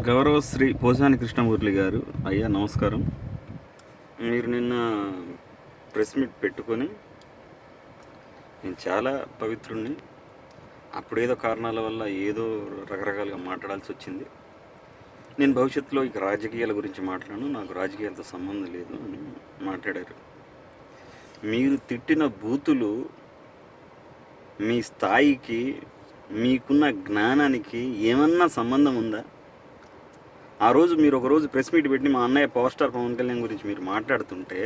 గౌరవ శ్రీ పోసాని కృష్ణమూర్తి గారు, అయ్యా నమస్కారం. మీరు నిన్న ప్రెస్ మీట్ పెట్టుకొని నేను చాలా పవిత్రుణ్ణి, అప్పుడేదో కారణాల వల్ల ఏదో రకరకాలుగా మాట్లాడాల్సి వచ్చింది. నేను భవిష్యత్తులో ఇక రాజకీయాల గురించి మాట్లాడను, నాకు రాజకీయాలతో సంబంధం లేదు అని మాట్లాడారు. మీరు తిట్టిన బూతులు మీ స్థాయికి, మీకున్న జ్ఞానానికి ఏమన్నా సంబంధం ఉందా? ఆ రోజు మీరు ఒకరోజు ప్రెస్ మీట్ పెట్టి మా అన్నయ్య పవర్ స్టార్ పవన్ కళ్యాణ్ గురించి మీరు మాట్లాడుతుంటే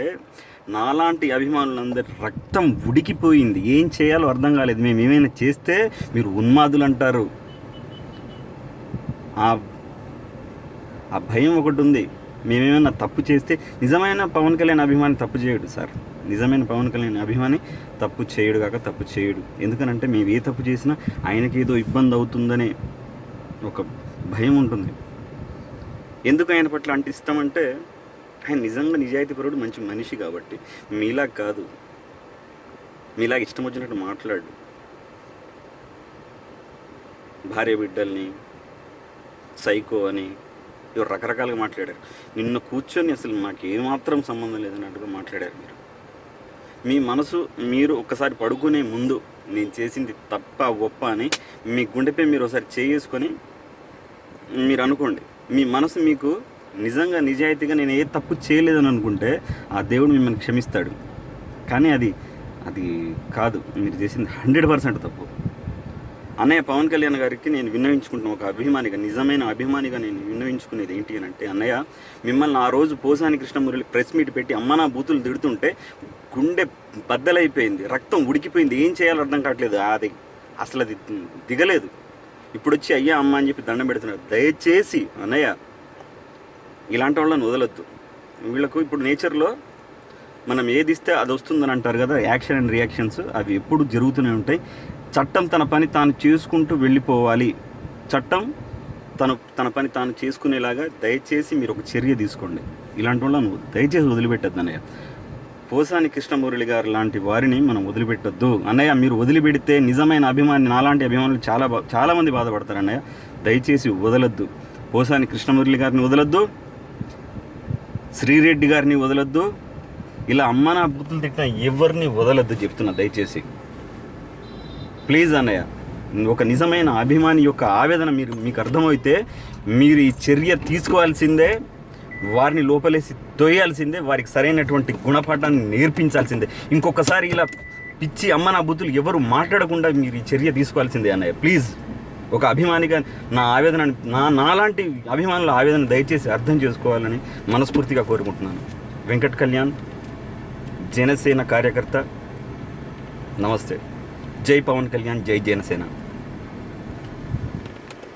నాలాంటి అభిమానులందరి రక్తం ఉడికిపోయింది. ఏం చేయాలో అర్థం కాలేదు. మేము ఏమైనా చేస్తే మీరు ఉన్మాదులు అంటారు. ఆ భయం ఒకటి ఉంది. మేమేమైనా తప్పు చేస్తే, నిజమైన పవన్ కళ్యాణ్ అభిమాని తప్పు చేయడు సార్. నిజమైన పవన్ కళ్యాణ్ అభిమాని తప్పు చేయడు కాక తప్పు చేయడు. ఎందుకనంటే మేము ఏ తప్పు చేసినా ఆయనకి ఏదో ఇబ్బంది అవుతుందనే ఒక భయం ఉంటుంది. ఎందుకు ఆయన పట్ల అంటే ఇష్టం అంటే, ఆయన నిజంగా నిజాయితీపరుడు, మంచి మనిషి కాబట్టి. మీలా కాదు, మీలాగా ఇష్టం వచ్చినట్టు మాట్లాడు. భార్య బిడ్డల్ని సైకో అని ఎవరు రకరకాలుగా మాట్లాడారు. నిన్న కూర్చొని అసలు మాకు ఏమాత్రం సంబంధం లేదన్నట్టుగా మాట్లాడారు. మీ మనసు, మీరు ఒక్కసారి పడుకునే ముందు నేను చేసింది తప్ప ఒప్ప అని మీ గుండెపై మీరు ఒకసారి చేసుకొని మీరు అనుకోండి. మీ మనసు మీకు నిజంగా నిజాయితీగా నేను ఏ తప్పు చేయలేదని అనుకుంటే ఆ దేవుడు మిమ్మల్ని క్షమిస్తాడు. కానీ అది కాదు, మీరు చేసింది 100% తప్పు. అన్నయ్య పవన్ కళ్యాణ్ గారికి నేను విన్నవించుకుంటున్నాను, ఒక అభిమానిగా, నిజమైన అభిమానిగా నేను విన్నవించుకునేది ఏంటి అని అంటే, అన్నయ్య మిమ్మల్ని ఆ రోజు పోసాని కృష్ణమూర్తి ప్రెస్ మీట్ పెట్టి అమ్మనా బూతులు తిడుతుంటే గుండె బద్దలైపోయింది, రక్తం ఉడికిపోయింది. ఏం చేయాలో అర్థం కావట్లేదు. అసలు అది దిగలేదు. ఇప్పుడు వచ్చి అయ్యా అమ్మ అని చెప్పి దండం పెడుతున్నారు. దయచేసి అన్నయ్య ఇలాంటి వాళ్ళని వదలొద్దు. వీళ్ళకు ఇప్పుడు నేచర్లో మనం ఏది ఇస్తే అది వస్తుందని అంటారు కదా, యాక్షన్ అండ్ రియాక్షన్స్ అవి ఎప్పుడు జరుగుతూనే ఉంటాయి. చట్టం తన పని తాను చేసుకుంటూ వెళ్ళిపోవాలి. చట్టం తన పని తాను చేసుకునేలాగా దయచేసి మీరు ఒక చర్య తీసుకోండి. ఇలాంటి వాళ్ళను దయచేసి వదిలిపెట్టద్దు అన్నయ్య. పోసాని కృష్ణమూర్తి గారు లాంటి వారిని మనం వదిలిపెట్టద్దు అన్నయ్య. మీరు వదిలిపెడితే నిజమైన అభిమాని, నాలాంటి అభిమానులు చాలామంది బాధపడతారు అన్నయ్య. దయచేసి వదలొద్దు. పోసాని కృష్ణమూర్తి గారిని వదలొద్దు, శ్రీరెడ్డి గారిని వదలొద్దు, ఇలా అమ్మనా బుద్ధులు తిట్టిన ఎవరిని వదలొద్దు చెప్తున్నా దయచేసి. ప్లీజ్ అన్నయ్య, ఒక నిజమైన అభిమాని యొక్క ఆవేదన మీకు అర్థమైతే మీరు ఈ చర్య తీసుకోవాల్సిందే. వారిని లోపలేసి తోయాల్సిందే. వారికి సరైనటువంటి గుణపాఠాన్ని నేర్పించాల్సిందే. ఇంకొకసారి ఇలా పిచ్చి అమ్మనా బుద్ధులు ఎవరు మాట్లాడకుండా మీరు ఈ చర్య తీసుకోవాల్సిందే అన్నయ్య. ప్లీజ్, ఒక అభిమానిగా నా ఆవేదన, నాలాంటి అభిమానుల ఆవేదన దయచేసి అర్థం చేసుకోవాలని మనస్ఫూర్తిగా కోరుకుంటున్నాను. వెంకట్ కళ్యాణ్, జనసేన కార్యకర్త. నమస్తే. జై పవన్ కళ్యాణ్, జై జనసేన.